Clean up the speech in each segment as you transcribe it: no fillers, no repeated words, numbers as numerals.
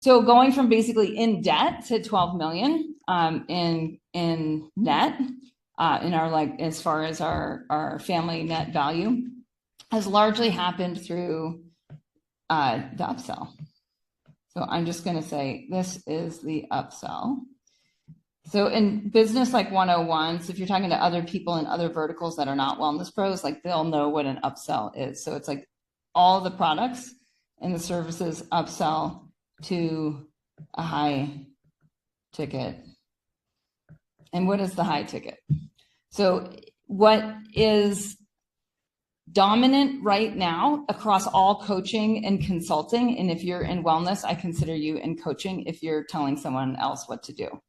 So going from basically in debt to 12 million in net in our, like, as far as our family net value has largely happened through the upsell. So I'm just going to say this is the upsell. So in business like 101, so if you're talking to other people in other verticals that are not wellness pros, like they'll know what an upsell is. So it's like all the products and the services upsell to a high ticket. And what is the high ticket? So what is dominant right now across all coaching and consulting, and if you're in wellness, I consider you in coaching if you're telling someone else what to do,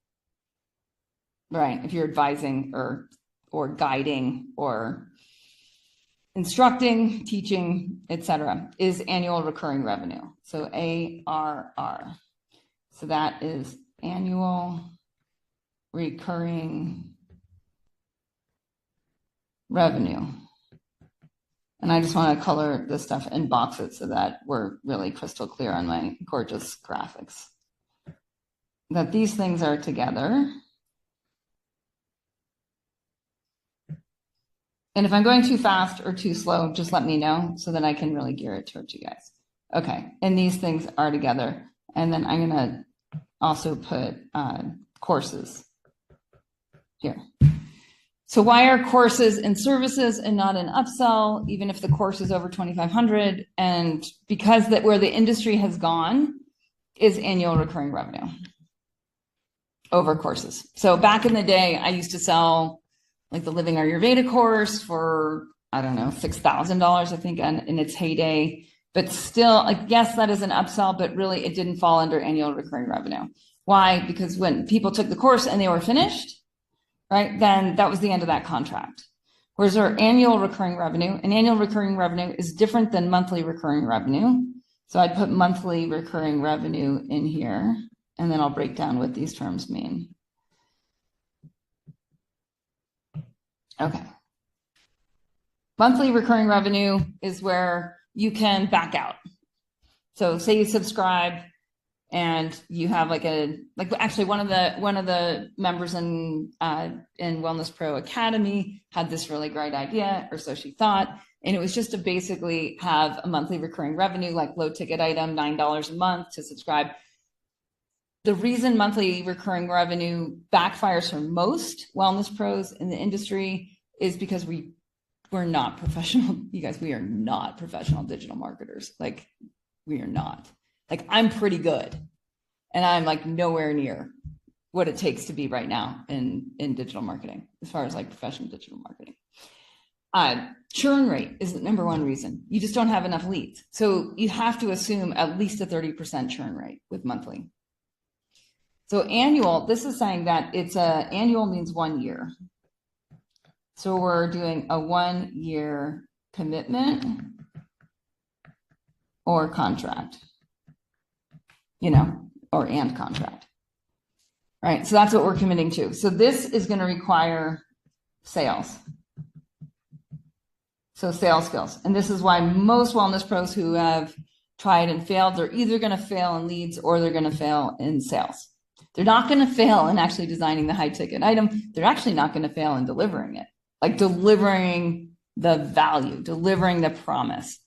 right? If you're advising or guiding or instructing, teaching, etc., is annual recurring revenue. So ARR. So that is annual recurring revenue. And I just want to color this stuff and box it so that we're really crystal clear on my gorgeous graphics. That these things are together. And if I'm going too fast or too slow, just let me know so that I can really gear it towards you guys. Okay, and these things are together. And then I'm going to also put courses here. So why are courses and services and not an upsell, even if the course is over 2,500? And because that where the industry has gone is annual recurring revenue over courses. So back in the day, I used to sell like the Living Ayurveda course for, I don't know, $6,000, I think, in its heyday. But still, like, yes, that is an upsell, but really it didn't fall under annual recurring revenue. Why? Because when people took the course and they were finished, right, then that was the end of that contract. Whereas our annual recurring revenue, and annual recurring revenue is different than monthly recurring revenue. So I'd put monthly recurring revenue in here, and then I'll break down what these terms mean. Okay. Monthly recurring revenue is where you can back out. So say you subscribe and you have actually one of the members in Wellness Pro Academy had this really great idea, or so she thought, and it was just to basically have a monthly recurring revenue, like low ticket item, $9 a month to subscribe. The reason monthly recurring revenue backfires for most wellness pros in the industry is because we're not professional. You guys, we are not professional digital marketers. Like, we are not. Like, I'm pretty good, and I'm like nowhere near what it takes to be right now in digital marketing, as far as like professional digital marketing. Churn rate is the number one reason. You just don't have enough leads. So you have to assume at least a 30% churn rate with monthly. So annual, this is saying that annual means 1 year. So we're doing a 1 year commitment or contract, and contract, right? So that's what we're committing to. So this is going to require sales. So sales skills. And this is why most wellness pros who have tried and failed, they're either going to fail in leads or they're going to fail in sales. They're not going to fail in actually designing the high ticket item. They're actually not going to fail in delivering it, like delivering the value, delivering the promise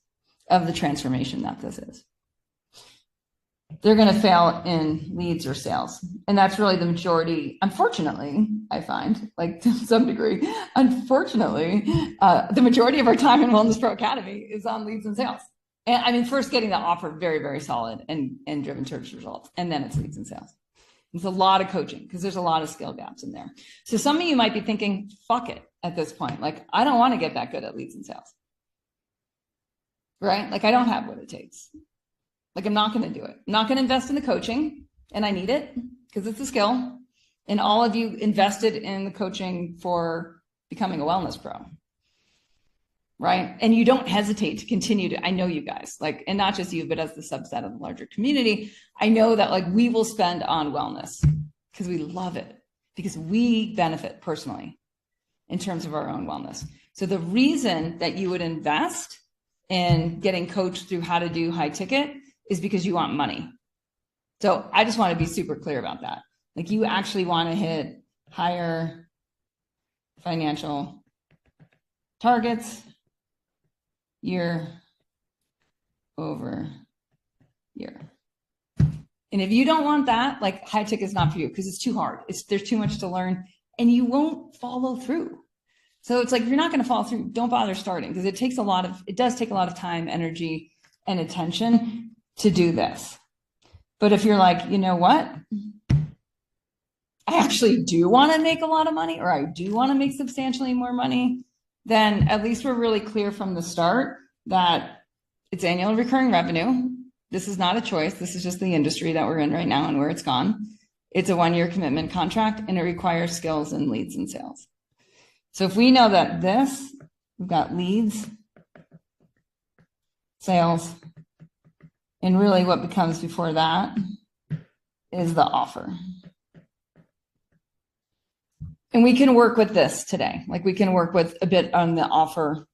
of the transformation that this is. They're going to fail in leads or sales. And that's really the majority, unfortunately, I find, like to some degree, unfortunately, the majority of our time in Wellness Pro Academy is on leads and sales. And I mean, first getting the offer very, very solid and driven towards results, and then it's leads and sales. It's a lot of coaching because there's a lot of skill gaps in there. So some of you might be thinking, fuck it at this point. Like, I don't want to get that good at leads and sales, right? Like, I don't have what it takes. Like, I'm not going to do it. I'm not going to invest in the coaching, and I need it because it's a skill. And all of you invested in the coaching for becoming a wellness pro, right? And you don't hesitate to continue to, I know you guys, like, and not just you, but as the subset of the larger community, I know that like we will spend on wellness because we love it, because we benefit personally in terms of our own wellness. So the reason that you would invest in getting coached through how to do high ticket is because you want money. So I just want to be super clear about that. Like you actually want to hit higher financial targets year over year. And if you don't want that, like high ticket is not for you because it's too hard. There's too much to learn and you won't follow through. So it's like, if you're not going to follow through, don't bother starting because it does take a lot of time, energy, and attention to do this. But if you're like, you know what? I actually do want to make a lot of money, or I do want to make substantially more money, then at least we're really clear from the start that it's annual recurring revenue. This is not a choice. This is just the industry that we're in right now and where it's gone. It's a 1-year commitment contract and it requires skills and leads and sales. So if we know that we've got leads, sales, and really what becomes before that is the offer. And we can work with this today. Like we can work with a bit on the offer.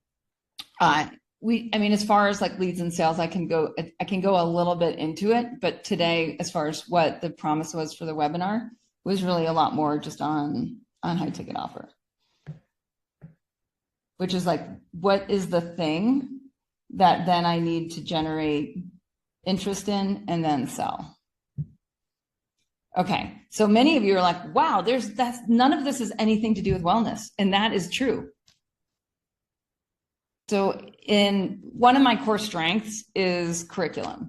As far as like leads and sales, I can go a little bit into it, but today, as far as what the promise was for the webinar, was really a lot more just on high ticket offer, which is like, what is the thing that then I need to generate interest in and then sell? Okay, so many of you are like, wow, none of this has anything to do with wellness, and that is true. So in one of my core strengths is curriculum.